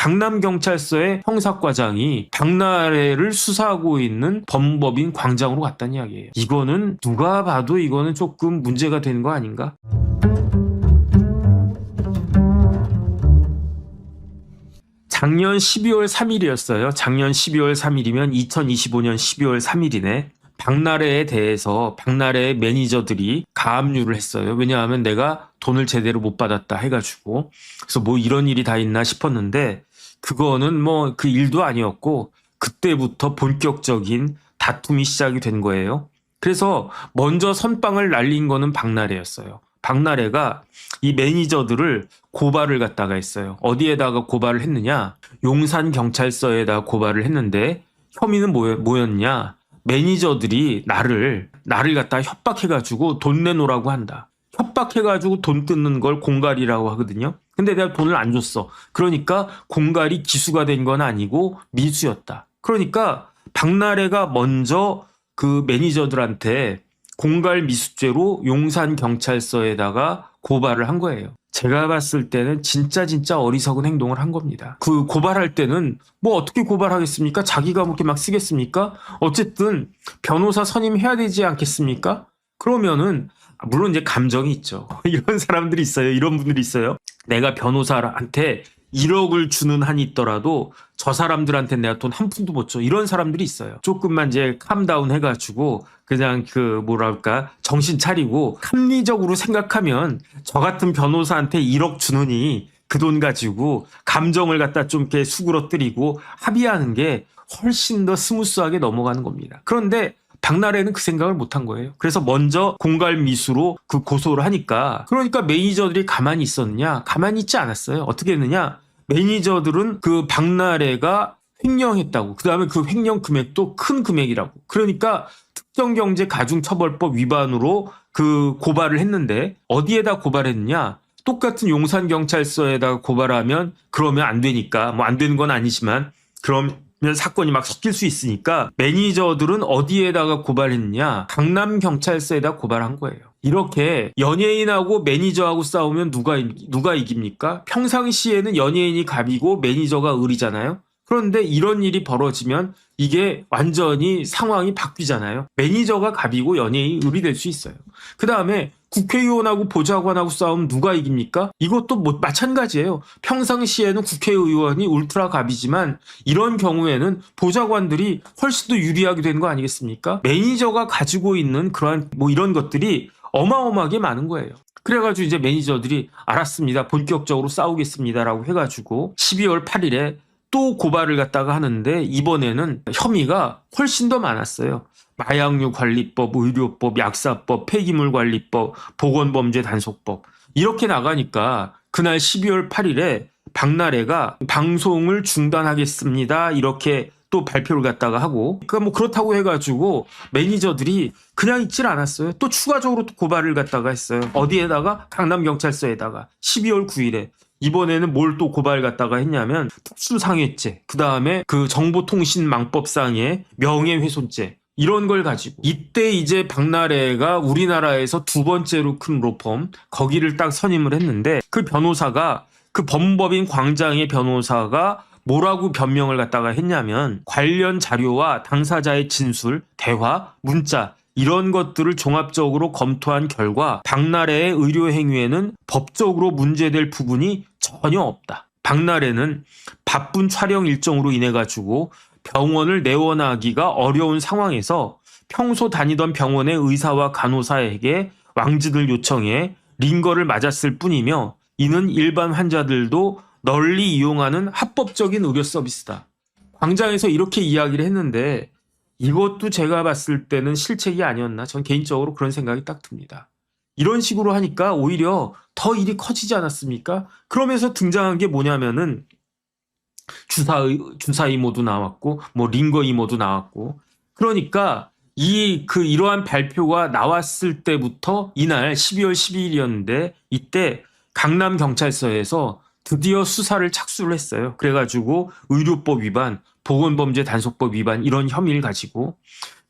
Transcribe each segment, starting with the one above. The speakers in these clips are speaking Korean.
강남경찰서의 형사과장이 박나래를 수사하고 있는 범법인 광장으로 갔다는 이야기예요. 이거는 누가 봐도 이거는 조금 문제가 되는 거 아닌가? 작년 12월 3일이었어요. 작년 12월 3일이면 2025년 12월 3일이네. 박나래에 대해서 박나래의 매니저들이 가압류를 했어요. 왜냐하면 내가 돈을 제대로 못 받았다 해가지고. 그래서 뭐 이런 일이 다 있나 싶었는데 그거는 뭐 그 일도 아니었고 그때부터 본격적인 다툼이 시작이 된 거예요. 그래서 먼저 선빵을 날린 거는 박나래였어요. 박나래가 이 매니저들을 고발을 갖다가 했어요. 어디에다가 고발을 했느냐? 용산경찰서에다 고발을 했는데 혐의는 뭐였냐? 매니저들이 나를 갖다 협박해가지고 돈 내놓으라고 한다. 협박해가지고 돈 뜯는 걸 공갈이라고 하거든요. 근데 내가 돈을 안 줬어. 그러니까 공갈이 기수가 된 건 아니고 미수였다. 그러니까 박나래가 먼저 그 매니저들한테 공갈 미수죄로 용산경찰서에다가 고발을 한 거예요. 제가 봤을 때는 진짜 어리석은 행동을 한 겁니다. 그 고발할 때는 뭐 어떻게 고발하겠습니까? 자기가 그렇게 막 쓰겠습니까? 어쨌든 변호사 선임해야 되지 않겠습니까? 그러면은 물론 이제 감정이 있죠. 이런 사람들이 있어요. 이런 분들이 있어요. 내가 변호사한테 1억을 주는 한이 있더라도 저 사람들한테 내가 돈 한 푼도 못 줘. 이런 사람들이 있어요. 조금만 이제 캄다운 해가지고 그냥 그 뭐랄까 정신 차리고 합리적으로 생각하면 저 같은 변호사한테 1억 주느니 그 돈 가지고 감정을 갖다 좀 이렇게 수그러뜨리고 합의하는 게 훨씬 더 스무스하게 넘어가는 겁니다. 그런데 박나래는 그 생각을 못한 거예요. 그래서 먼저 공갈미수로 그 고소를 하니까 그러니까 매니저들이 가만히 있었느냐? 가만히 있지 않았어요. 어떻게 했느냐? 매니저들은 그 박나래가 횡령했다고. 그 다음에 그 횡령 금액도 큰 금액이라고. 그러니까 특정경제가중처벌법 위반으로 그 고발을 했는데 어디에다 고발했느냐? 똑같은 용산경찰서에다가 고발하면 그러면 안 되니까 뭐 안 되는 건 아니지만 그러면 사건이 막 섞일 수 있으니까 매니저들은 어디에다가 고발했냐? 강남경찰서에다 고발한 거예요. 이렇게 연예인하고 매니저하고 싸우면 누가 이깁니까? 평상시에는 연예인이 갑이고 매니저가 을이잖아요. 그런데 이런 일이 벌어지면 이게 완전히 상황이 바뀌잖아요. 매니저가 갑이고 연예인이 을이 될 수 있어요. 그 다음에 국회의원하고 보좌관하고 싸우면 누가 이깁니까? 이것도 뭐 마찬가지예요. 평상시에는 국회의원이 울트라 갑이지만 이런 경우에는 보좌관들이 훨씬 더 유리하게 되는 거 아니겠습니까? 매니저가 가지고 있는 그러한 뭐 이런 것들이 어마어마하게 많은 거예요. 그래가지고 이제 매니저들이 알았습니다. 본격적으로 싸우겠습니다라고 해가지고 12월 8일에 또 고발을 갖다가 하는데 이번에는 혐의가 훨씬 더 많았어요. 마약류관리법, 의료법, 약사법, 폐기물관리법, 보건범죄단속법 이렇게 나가니까 그날 12월 8일에 박나래가 방송을 중단하겠습니다. 이렇게 또 발표를 갖다가 하고 그러니까 뭐 그렇다고 해가지고 매니저들이 그냥 있질 않았어요. 또 추가적으로 또 고발을 갖다가 했어요. 어디에다가? 강남경찰서에다가 12월 9일에 이번에는 뭘 또 고발 갖다가 했냐면 특수상해죄, 그 다음에 그 정보통신망법상의 명예훼손죄 이런 걸 가지고 이때 이제 박나래가 우리나라에서 두 번째로 큰 로펌 거기를 딱 선임을 했는데 그 변호사가 그 범법인 광장의 변호사가 뭐라고 변명을 갖다가 했냐면 관련 자료와 당사자의 진술, 대화, 문자 이런 것들을 종합적으로 검토한 결과 박나래의 의료 행위에는 법적으로 문제될 부분이 전혀 없다. 박나래는 바쁜 촬영 일정으로 인해 가지고 병원을 내원하기가 어려운 상황에서 평소 다니던 병원의 의사와 간호사에게 왕진을 요청해 링거를 맞았을 뿐이며 이는 일반 환자들도 널리 이용하는 합법적인 의료 서비스다. 광장에서 이렇게 이야기를 했는데 이것도 제가 봤을 때는 실책이 아니었나 전 개인적으로 그런 생각이 딱 듭니다. 이런 식으로 하니까 오히려 더 일이 커지지 않았습니까? 그러면서 등장한 게 뭐냐면은 주사 이모도 나왔고 뭐 링거 이모도 나왔고 그러니까 이러한 발표가 나왔을 때부터 이날 12월 12일이었는데 이때 강남경찰서에서 드디어 수사를 착수를 했어요. 그래가지고 의료법 위반, 보건범죄단속법 위반 이런 혐의를 가지고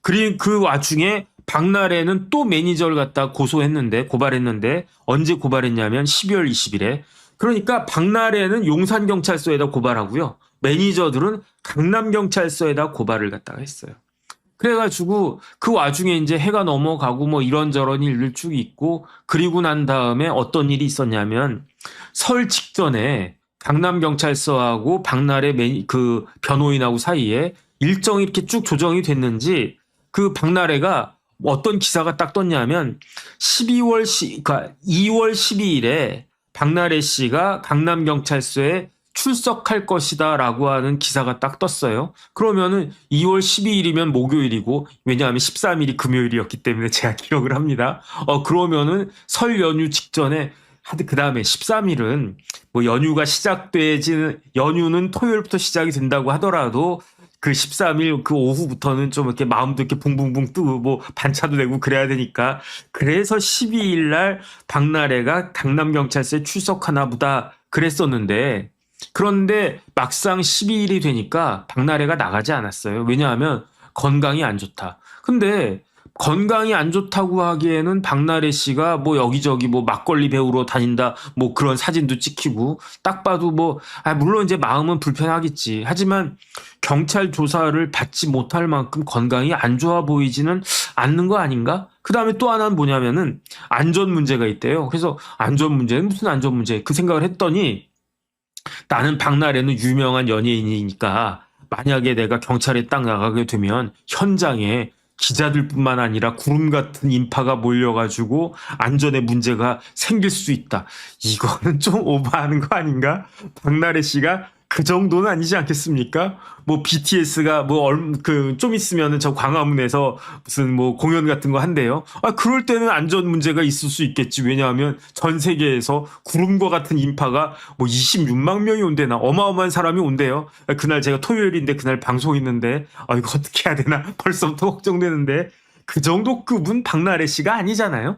그리고 그 와중에 박나래는 또 매니저를 갖다 고발했는데 언제 고발했냐면 12월 20일에 그러니까 박나래는 용산경찰서에다 고발하고요. 매니저들은 강남경찰서에다 고발을 갖다가 했어요. 그래가지고 그 와중에 이제 해가 넘어가고 뭐 이런저런 일들 쭉 있고, 그리고 난 다음에 어떤 일이 있었냐면 설 직전에 강남경찰서하고 박나래 그 변호인하고 사이에 일정이 이렇게 쭉 조정이 됐는지 그 박나래가 어떤 기사가 딱 떴냐면 2월 12일에 박나래 씨가 강남경찰서에 출석할 것이다 라고 하는 기사가 딱 떴어요. 그러면은 2월 12일이면 목요일이고, 왜냐하면 13일이 금요일이었기 때문에 제가 기억을 합니다. 그러면은 설 연휴 직전에, 그 다음에 13일은 뭐 연휴가 시작되지는, 연휴는 토요일부터 시작이 된다고 하더라도 그 13일 그 오후부터는 좀 이렇게 마음도 이렇게 붕붕붕 뜨고 뭐 반차도 되고 그래야 되니까, 그래서 12일 날 박나래가 강남경찰서에 출석하나 보다 그랬었는데, 그런데 막상 12일이 되니까 박나래가 나가지 않았어요. 왜냐하면 건강이 안 좋다. 근데 건강이 안 좋다고 하기에는 박나래 씨가 뭐 여기저기 뭐 막걸리 배우러 다닌다 뭐 그런 사진도 찍히고, 딱 봐도 뭐 물론 이제 마음은 불편하겠지. 하지만 경찰 조사를 받지 못할 만큼 건강이 안 좋아 보이지는 않는 거 아닌가? 그 다음에 또 하나는 뭐냐면은 안전 문제가 있대요. 그래서 안전 문제는 무슨 안전 문제? 그 생각을 했더니, 나는 박나래는 유명한 연예인이니까 만약에 내가 경찰에 딱 나가게 되면 현장에 기자들뿐만 아니라 구름 같은 인파가 몰려가지고 안전에 문제가 생길 수 있다. 이거는 좀 오버하는 거 아닌가? 박나래 씨가 그 정도는 아니지 않겠습니까? 뭐 BTS가 뭐 좀 있으면은 저 광화문에서 무슨 뭐 공연 같은 거 한대요. 그럴 때는 안전 문제가 있을 수 있겠지. 왜냐하면 전 세계에서 구름과 같은 인파가 뭐 26만 명이 온대나 어마어마한 사람이 온대요. 그날 제가 토요일인데 그날 방송 있는데 이거 어떻게 해야 되나 벌써부터 걱정되는데, 그 정도 급은 박나래 씨가 아니잖아요.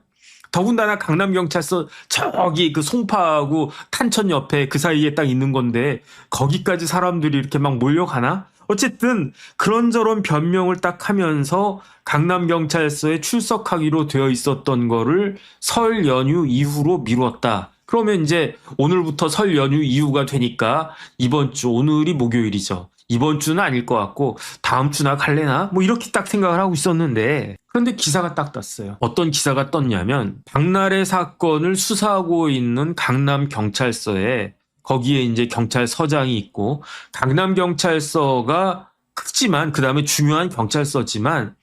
더군다나 강남경찰서 저기 그 송파하고 탄천 옆에 그 사이에 딱 있는 건데 거기까지 사람들이 이렇게 막 몰려가나? 어쨌든 그런저런 변명을 딱 하면서 강남경찰서에 출석하기로 되어 있었던 거를 설 연휴 이후로 미뤘다. 그러면 이제 오늘부터 설 연휴 이후가 되니까 이번 주, 오늘이 목요일이죠. 이번 주는 아닐 것 같고 다음 주나 갈래나? 뭐 이렇게 딱 생각을 하고 있었는데, 그런데 기사가 딱 떴어요. 어떤 기사가 떴냐면 박나래 사건을 수사하고 있는 강남경찰서에, 거기에 이제 경찰서장이 있고, 강남경찰서가 크지만 그 다음에 중요한 경찰서지만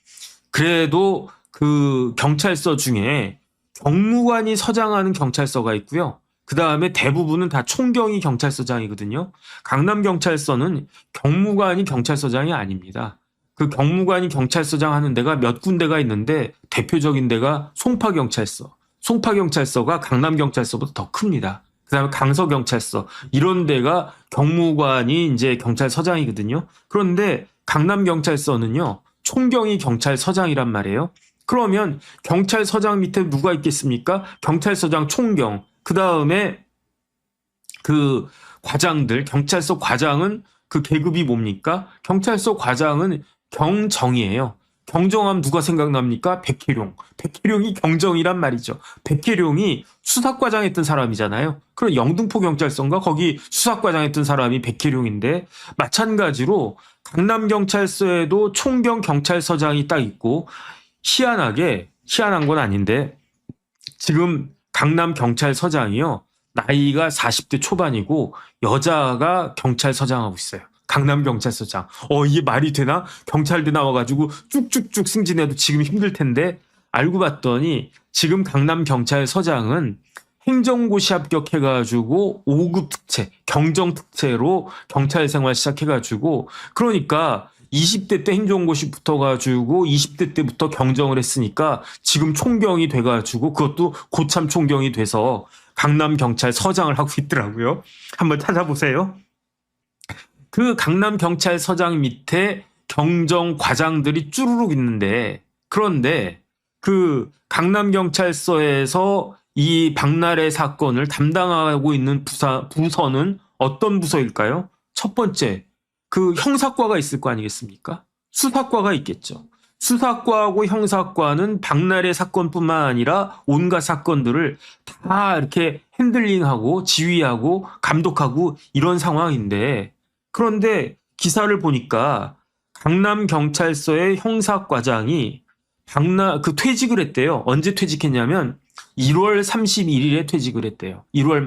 그래도 그 경찰서 중에 경무관이 서장하는 경찰서가 있고요. 그 다음에 대부분은 다 총경이 경찰서장이거든요. 강남경찰서는 경무관이 경찰서장이 아닙니다. 그 경무관이 경찰서장 하는 데가 몇 군데가 있는데 대표적인 데가 송파경찰서. 송파경찰서가 강남경찰서보다 더 큽니다. 그 다음에 강서경찰서. 이런 데가 경무관이 이제 경찰서장이거든요. 그런데 강남경찰서는요, 총경이 경찰서장이란 말이에요. 그러면 경찰서장 밑에 누가 있겠습니까? 경찰서장, 총경. 그 다음에 그 과장들, 경찰서 과장은 그 계급이 뭡니까? 경찰서 과장은 경정이에요. 경정하면 누가 생각납니까? 백혜룡. 백혜룡이 경정이란 말이죠. 백혜룡이 수사과장 했던 사람이잖아요. 그럼 영등포 경찰서인가? 거기 수사과장 했던 사람이 백혜룡인데, 마찬가지로 강남경찰서에도 총경 경찰서장이 딱 있고, 희한한 건 아닌데 지금 강남경찰서장이요, 나이가 40대 초반이고 여자가 경찰서장하고 있어요. 강남경찰서장. 이게 말이 되나? 경찰대 나와가지고 쭉쭉쭉 승진해도 지금 힘들 텐데, 알고 봤더니 지금 강남경찰서장은 행정고시 합격해가지고 5급 특채, 경정 특채로 경찰 생활 시작해가지고, 그러니까 20대 때 행정고시 붙어가지고 20대 때부터 경정을 했으니까 지금 총경이 돼가지고, 그것도 고참 총경이 돼서 강남경찰서장을 하고 있더라고요. 한번 찾아보세요. 그 강남경찰서장 밑에 경정과장들이 쭈루룩 있는데, 그런데 그 강남경찰서에서 이 박나래 사건을 담당하고 있는 부서는 어떤 부서일까요? 첫 번째, 그 형사과가 있을 거 아니겠습니까? 수사과가 있겠죠. 수사과하고 형사과는 박나래 사건뿐만 아니라 온갖 사건들을 다 이렇게 핸들링하고 지휘하고 감독하고 이런 상황인데, 그런데 기사를 보니까 강남경찰서의 형사과장이 퇴직을 했대요. 언제 퇴직했냐면 1월 31일에 퇴직을 했대요. 1월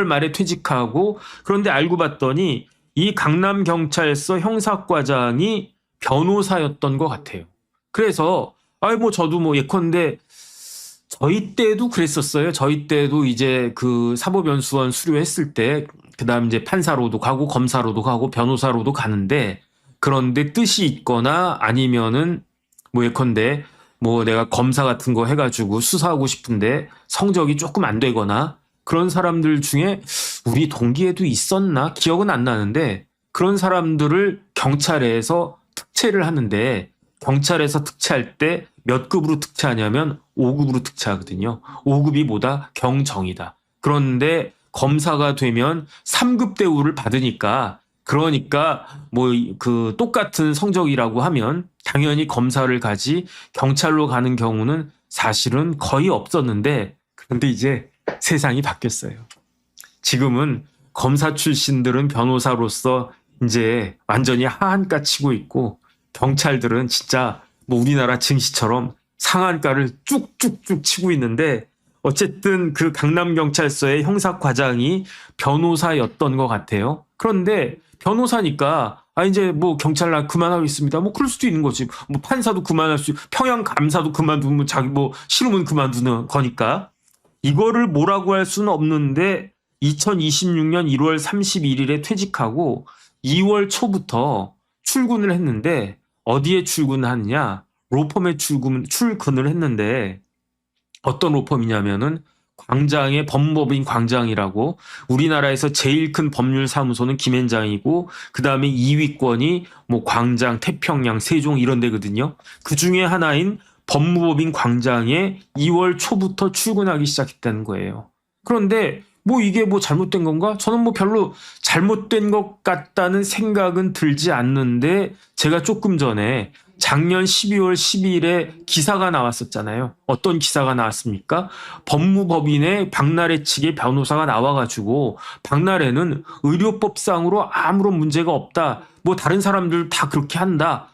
말에 퇴직하고, 그런데 알고 봤더니 이 강남경찰서 형사과장이 변호사였던 것 같아요. 그래서 저도 예컨대 저희 때도 그랬었어요. 저희 때도 이제 그 사법연수원 수료했을 때 그다음 이제 판사로도 가고 검사로도 가고 변호사로도 가는데, 그런데 뜻이 있거나 아니면은 예컨대 내가 검사 같은 거 해가지고 수사하고 싶은데 성적이 조금 안 되거나 그런 사람들 중에 우리 동기에도 있었나 기억은 안 나는데, 그런 사람들을 경찰에서 특채를 하는데, 경찰에서 특채할 때 몇 급으로 특채하냐면 5급으로 특채하거든요. 5급이 뭐다? 경정이다. 그런데 검사가 되면 3급 대우를 받으니까, 그러니까 그 똑같은 성적이라고 하면 당연히 검사를 가지 경찰로 가는 경우는 사실은 거의 없었는데, 그런데 이제 세상이 바뀌었어요. 지금은 검사 출신들은 변호사로서 이제 완전히 하한가 치고 있고, 경찰들은 진짜 우리나라 증시처럼 상한가를 쭉쭉쭉 치고 있는데, 어쨌든 그 강남경찰서의 형사과장이 변호사였던 것 같아요. 그런데 변호사니까 이제 경찰 그만하고 있습니다. 그럴 수도 있는 거지. 판사도 그만할 수, 평양감사도 그만두면 자기 싫으면 그만두는 거니까 이거를 뭐라고 할 수는 없는데, 2026년 1월 31일에 퇴직하고 2월 초부터 출근을 했는데, 어디에 출근하느냐? 로펌에 출근을 했는데, 어떤 로펌이냐면은 광장의 법무법인 광장이라고, 우리나라에서 제일 큰 법률사무소는 김앤장이고 그 다음에 2위권이 광장, 태평양, 세종 이런 데거든요. 그 중에 하나인 법무법인 광장에 2월 초부터 출근하기 시작했다는 거예요. 그런데 이게 잘못된 건가? 저는 별로 잘못된 것 같다는 생각은 들지 않는데, 제가 조금 전에 작년 12월 12일에 기사가 나왔었잖아요. 어떤 기사가 나왔습니까? 법무법인의 박나래 측의 변호사가 나와가지고 박나래는 의료법상으로 아무런 문제가 없다. 다른 사람들 다 그렇게 한다.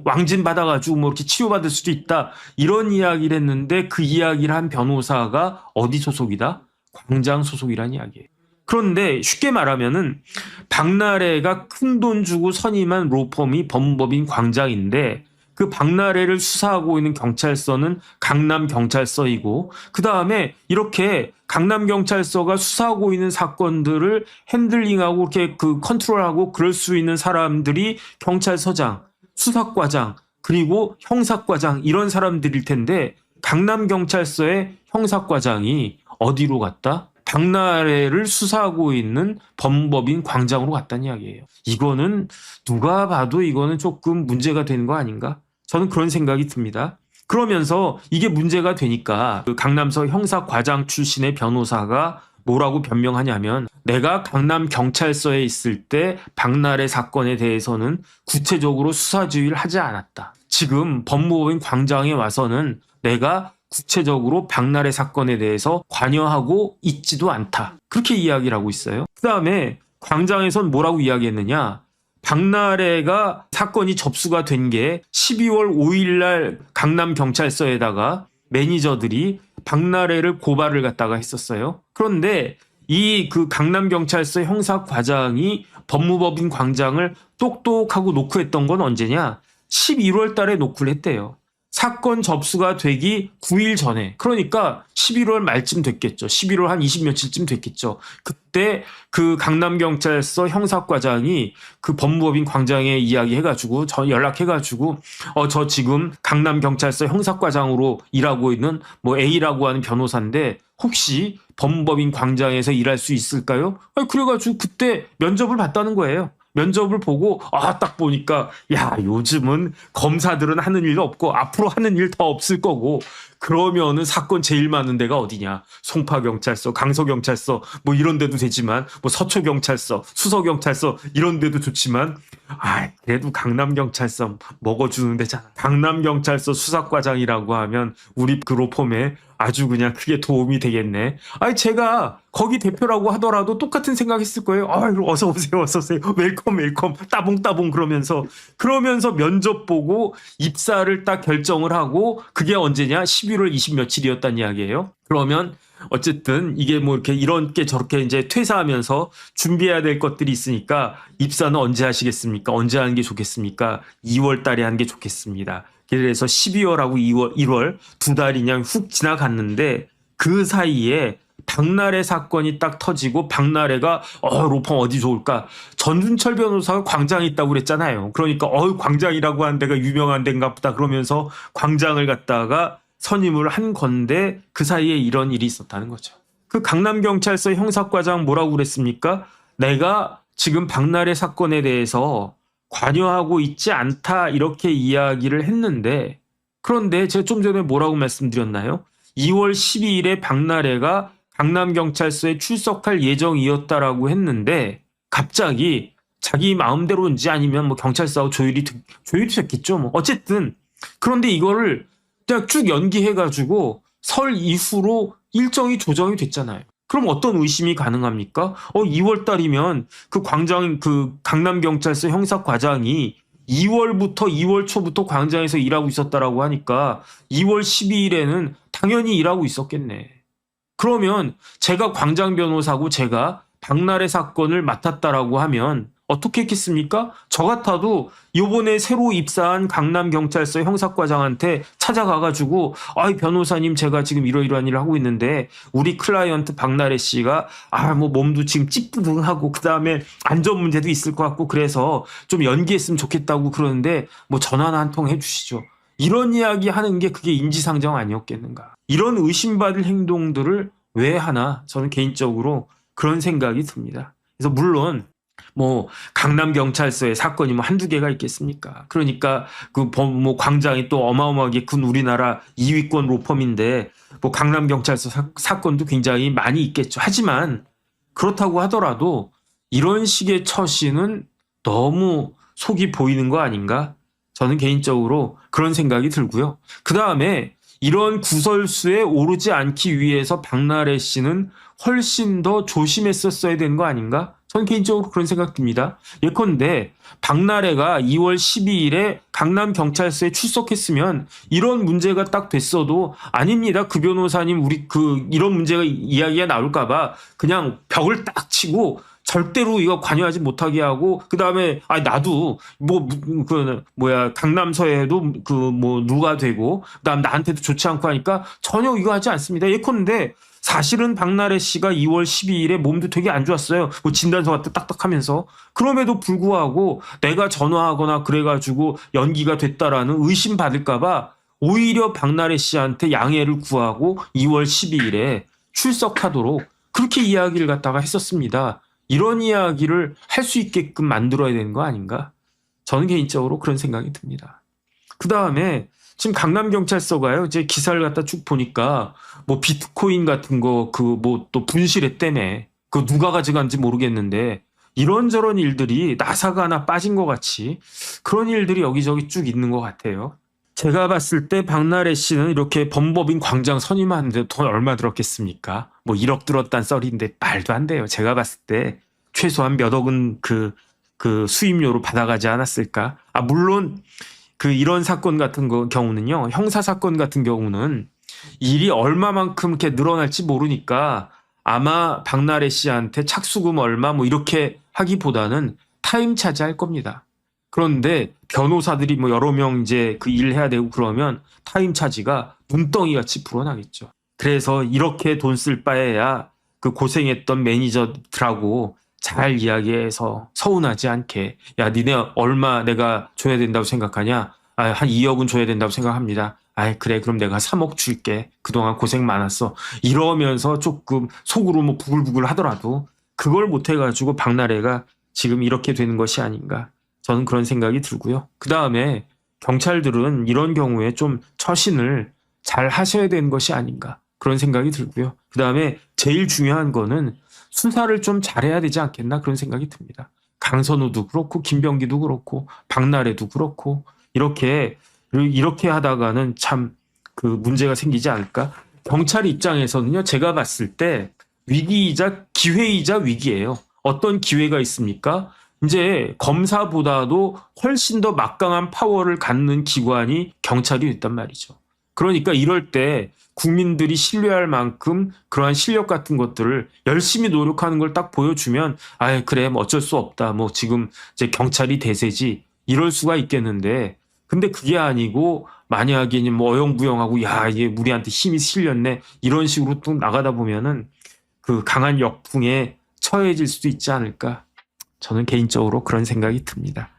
왕진 받아가지고 이렇게 치료받을 수도 있다. 이런 이야기를 했는데, 그 이야기를 한 변호사가 어디 소속이다? 광장 소속이란 이야기예요. 그런데 쉽게 말하면은 박나래가 큰돈 주고 선임한 로펌이 법무법인 광장인데, 그 박나래를 수사하고 있는 경찰서는 강남경찰서이고, 그 다음에 이렇게 강남경찰서가 수사하고 있는 사건들을 핸들링하고 이렇게 컨트롤하고 그럴 수 있는 사람들이 경찰서장, 수사과장, 그리고 형사과장 이런 사람들일 텐데, 강남경찰서의 형사과장이 어디로 갔다? 박나래를 수사하고 있는 법무법인 광장으로 갔다는 이야기예요. 이거는 누가 봐도 이거는 조금 문제가 되는 거 아닌가? 저는 그런 생각이 듭니다. 그러면서 이게 문제가 되니까 그 강남서 형사과장 출신의 변호사가 뭐라고 변명하냐면, 내가 강남경찰서에 있을 때 박나래 사건에 대해서는 구체적으로 수사 지휘를 하지 않았다. 지금 법무법인 광장에 와서는 내가 구체적으로 박나래 사건에 대해서 관여하고 있지도 않다. 그렇게 이야기를 하고 있어요. 그 다음에 광장에선 뭐라고 이야기했느냐? 박나래가 사건이 접수가 된 게 12월 5일 날 강남경찰서에다가 매니저들이 박나래를 고발을 갖다가 했었어요. 그런데 이 강남경찰서 형사과장이 법무법인 광장을 똑똑하고 노크했던 건 언제냐? 11월 달에 노크를 했대요. 사건 접수가 되기 9일 전에, 그러니까 11월 말쯤 됐겠죠. 11월 한 20며칠쯤 됐겠죠. 그때 그 강남경찰서 형사과장이 그 법무법인 광장에 이야기해가지고, 연락해가지고, 저 지금 강남경찰서 형사과장으로 일하고 있는 A라고 하는 변호사인데 혹시 법무법인 광장에서 일할 수 있을까요? 그래가지고 그때 면접을 봤다는 거예요. 면접을 보고 딱 보니까 요즘은 검사들은 하는 일도 없고 앞으로 하는 일 더 없을 거고, 그러면은 사건 제일 많은 데가 어디냐? 송파경찰서, 강서경찰서 뭐 이런 데도 되지만 뭐 서초경찰서, 수서경찰서 이런 데도 좋지만 그래도 강남경찰서 먹어주는 데잖아. 강남경찰서 수사과장이라고 하면 우리 그 로펌에 아주 그냥 크게 도움이 되겠네. 제가 거기 대표라고 하더라도 똑같은 생각했을 거예요. 어서 오세요, 어서 오세요. 웰컴, 웰컴. 따봉따봉 그러면서 면접 보고 입사를 딱 결정을 하고 그게 언제냐? 11월 20 며칠이었단 이야기예요. 그러면 어쨌든 이게 뭐 이렇게 이런 게 저렇게 이제 퇴사하면서 준비해야 될 것들이 있으니까 입사는 언제 하시겠습니까? 언제 하는 게 좋겠습니까? 2월 달에 하는 게 좋겠습니다. 그래서 12월하고 1월 두 달이 그냥 훅 지나갔는데 그 사이에 박나래 사건이 딱 터지고 박나래가 로펌 어디 좋을까? 전준철 변호사가 광장에 있다고 그랬잖아요. 그러니까 광장이라고 하는 데가 유명한 데인가 보다 그러면서 광장을 갔다가 선임을 한 건데 그 사이에 이런 일이 있었다는 거죠. 그 강남경찰서 형사과장 뭐라고 그랬습니까? 내가 지금 박나래 사건에 대해서 관여하고 있지 않다 이렇게 이야기를 했는데 그런데 제가 좀 전에 뭐라고 말씀드렸나요? 2월 12일에 박나래가 강남경찰서에 출석할 예정이었다라고 했는데 갑자기 자기 마음대로인지 아니면 뭐 경찰서하고 조율이 됐겠죠. 뭐 어쨌든 그런데 이거를 그냥 쭉 연기해가지고 설 이후로 일정이 조정이 됐잖아요. 그럼 어떤 의심이 가능합니까? 2월 달이면 그 강남경찰서 형사과장이 2월부터 2월 초부터 광장에서 일하고 있었다라고 하니까 2월 12일에는 당연히 일하고 있었겠네. 그러면 제가 광장 변호사고 제가 박나래 사건을 맡았다라고 하면 어떻게 했겠습니까? 저 같아도 요번에 새로 입사한 강남경찰서 형사과장한테 찾아가가지고 변호사님 제가 지금 이러이러한 일을 하고 있는데 우리 클라이언트 박나래 씨가 뭐 몸도 지금 찌뿌둥하고 그다음에 안전 문제도 있을 것 같고 그래서 좀 연기했으면 좋겠다고 그러는데 뭐 전화나 한 통 해주시죠. 이런 이야기 하는 게 그게 인지상정 아니었겠는가. 이런 의심받을 행동들을 왜 하나 저는 개인적으로 그런 생각이 듭니다. 그래서 물론 뭐 강남경찰서에 사건이 뭐 한두 개가 있겠습니까? 그러니까 뭐 광장이 또 어마어마하게 큰 우리나라 2위권 로펌인데 뭐 강남경찰서 사건도 굉장히 많이 있겠죠. 하지만 그렇다고 하더라도 이런 식의 처신은 너무 속이 보이는 거 아닌가? 저는 개인적으로 그런 생각이 들고요. 그 다음에 이런 구설수에 오르지 않기 위해서 박나래 씨는 훨씬 더 조심했었어야 되는 거 아닌가? 저는 개인적으로 그런 생각 듭니다. 예컨대 박나래가 2월 12일에 강남경찰서에 출석했으면 이런 문제가 딱 됐어도 아닙니다. 그 변호사님 우리 이런 문제가 이야기가 나올까봐 그냥 벽을 딱 치고 절대로 이거 관여하지 못하게 하고 그다음에 나도 강남서에도 누가 되고 그다음 나한테도 좋지 않고 하니까 전혀 이거 하지 않습니다. 예컨대 사실은 박나래 씨가 2월 12일에 몸도 되게 안 좋았어요. 뭐 진단서 같은 딱딱하면서. 그럼에도 불구하고 내가 전화하거나 그래가지고 연기가 됐다라는 의심 받을까봐 오히려 박나래 씨한테 양해를 구하고 2월 12일에 출석하도록 그렇게 이야기를 갖다가 했었습니다. 이런 이야기를 할 수 있게끔 만들어야 되는 거 아닌가? 저는 개인적으로 그런 생각이 듭니다. 그 다음에 지금 강남경찰서가요, 이제 기사를 갖다 쭉 보니까 뭐 비트코인 같은 거 또 분실했다며. 누가 가져간지 모르겠는데 이런저런 일들이 나사가 하나 빠진 것 같이 그런 일들이 여기저기 쭉 있는 것 같아요. 제가 봤을 때 박나래 씨는 이렇게 범법인 광장 선임하는데 돈 얼마 들었겠습니까? 뭐 1억 들었단 썰인데 말도 안 돼요. 제가 봤을 때 최소한 몇 억은 그 수임료로 받아가지 않았을까? 물론 이런 사건 같은 경우는요, 형사사건 같은 경우는 일이 얼마만큼 이렇게 늘어날지 모르니까 아마 박나래 씨한테 착수금 얼마 뭐 이렇게 하기보다는 타임 차지할 겁니다. 그런데 변호사들이 뭐 여러 명 이제 일 해야 되고 그러면 타임 차지가 눈덩이 같이 불어나겠죠. 그래서 이렇게 돈 쓸 바에야 고생했던 매니저들하고 잘 이야기해서 서운하지 않게 니네 얼마 내가 줘야 된다고 생각하냐? 한 2억은 줘야 된다고 생각합니다. 그래 그럼 내가 3억 줄게. 그동안 고생 많았어. 이러면서 조금 속으로 뭐 부글부글 하더라도 그걸 못해가지고 박나래가 지금 이렇게 되는 것이 아닌가. 저는 그런 생각이 들고요. 그 다음에 경찰들은 이런 경우에 좀 처신을 잘 하셔야 되는 것이 아닌가 그런 생각이 들고요. 그 다음에 제일 중요한 거는 수사를 좀 잘해야 되지 않겠나 그런 생각이 듭니다. 강선우도 그렇고 김병기도 그렇고 박나래도 그렇고 이렇게 하다가는 참 그 문제가 생기지 않을까. 경찰 입장에서는요, 제가 봤을 때 위기이자 기회이자 위기예요. 어떤 기회가 있습니까? 이제 검사보다도 훨씬 더 막강한 파워를 갖는 기관이 경찰이 됐단 말이죠. 그러니까 이럴 때 국민들이 신뢰할 만큼 그러한 실력 같은 것들을 열심히 노력하는 걸 딱 보여주면 아 그래 뭐 어쩔 수 없다 뭐 지금 이제 경찰이 대세지 이럴 수가 있겠는데 근데 그게 아니고 만약에 뭐 어영부영하고 야 이게 우리한테 힘이 실렸네 이런 식으로 또 나가다 보면은 그 강한 역풍에 처해질 수도 있지 않을까 저는 개인적으로 그런 생각이 듭니다.